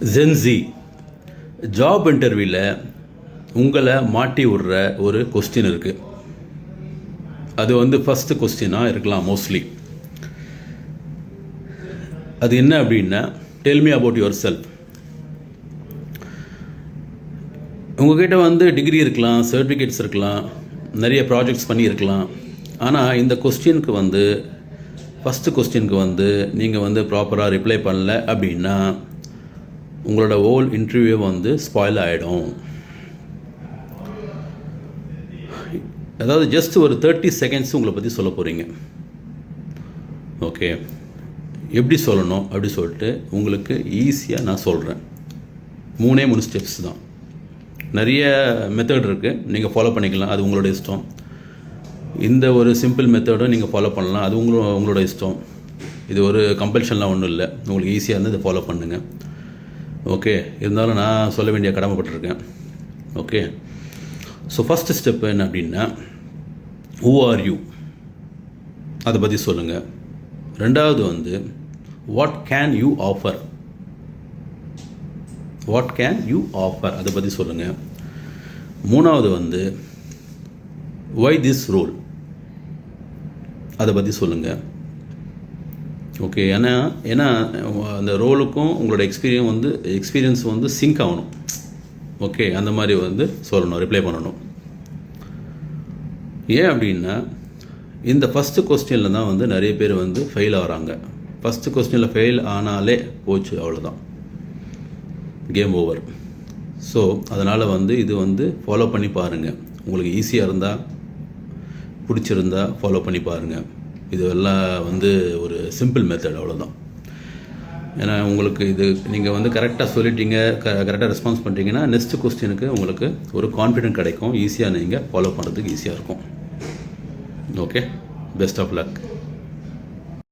Gen Z job இன்டர்வியூவில் உங்களை மாட்டி விடுற ஒரு கொஸ்டின் இருக்குது. அது வந்து ஃபஸ்ட்டு கொஸ்டினாக இருக்கலாம் மோஸ்ட்லி. அது என்ன அப்படின்னா, tell me about your self. உங்கள்கிட்ட வந்து டிகிரி இருக்கலாம், சர்டிஃபிகேட்ஸ் இருக்கலாம், நிறைய ப்ராஜெக்ட்ஸ் பண்ணியிருக்கலாம். ஆனால் இந்த கொஸ்டினுக்கு வந்து ஃபஸ்ட்டு கொஸ்டினுக்கு வந்து நீங்கள் வந்து ப்ராப்பராக ரிப்ளை பண்ணல அப்படின்னா உங்களோட ஹோல் இன்டர்வியூ வந்து ஸ்பாயில் ஆகிடும். அதாவது ஜஸ்ட் ஒரு 30 செகண்ட்ஸ் உங்களை பற்றி சொல்ல போகிறீங்க. ஓகே, எப்படி சொல்லணும் அப்படி சொல்லிட்டு உங்களுக்கு ஈஸியாக நான் சொல்கிறேன். 3 ஸ்டெப்ஸ் தான். நிறைய மெத்தட் இருக்குது, நீங்கள் ஃபாலோ பண்ணிக்கலாம், அது உங்களோட இஷ்டம். இந்த ஒரு சிம்பிள் மெத்தடும் நீங்கள் ஃபாலோ பண்ணலாம், அது உங்களோட இஷ்டம். இது ஒரு கம்பல்ஷன்லாம் ஒன்றும் இல்லை, உங்களுக்கு ஈஸியாக இருந்து இதை ஃபாலோ பண்ணுங்கள். ஓகே, இருந்தாலும் நான் சொல்ல வேண்டிய கடமைப்பட்டிருக்கேன். ஓகே, ஸோ ஃபஸ்ட்டு ஸ்டெப் என்ன அப்படின்னா, ஹூ ஆர் யூ, அதை பற்றி சொல்லுங்கள். ரெண்டாவது வந்து what can you offer, what can you offer அதை பற்றி சொல்லுங்கள். மூணாவது வந்து ஒய் திஸ் ரோல், அதை பற்றி சொல்லுங்கள். ஓகே, ஏன்னா அந்த ரோலுக்கும் உங்களோட எக்ஸ்பீரியன்ஸ் வந்து சிங்க் ஆகணும். ஓகே, அந்த மாதிரி வந்து சொல்லணும், ரிப்ளை பண்ணணும். ஏன் அப்படின்னா, இந்த ஃபஸ்ட்டு கொஸ்டினில் தான் வந்து நிறைய பேர் வந்து ஃபெயில் ஆகிறாங்க. ஃபஸ்ட்டு கொஸ்டினில் ஃபெயில் ஆனாலே போச்சு, அவ்வளோதான், கேம் ஓவர். ஸோ அதனால் வந்து இது வந்து ஃபாலோ பண்ணி பாருங்கள். உங்களுக்கு ஈஸியாக இருந்தால், பிடிச்சிருந்தா ஃபாலோ பண்ணி பாருங்கள். இது எல்லாம் வந்து ஒரு சிம்பிள் மெத்தட், அவ்வளோதான். ஏன்னா உங்களுக்கு இது நீங்கள் வந்து கரெக்டாக சொல்லிட்டீங்க, கரெக்டாக ரெஸ்பான்ஸ் பண்ணிட்டீங்கன்னா நெக்ஸ்ட் கொஸ்டினுக்கு உங்களுக்கு ஒரு கான்ஃபிடென்ட் கிடைக்கும், ஈஸியாக நீங்கள் ஃபாலோ பண்ணுறதுக்கு ஈஸியாக இருக்கும். Okay, best of luck.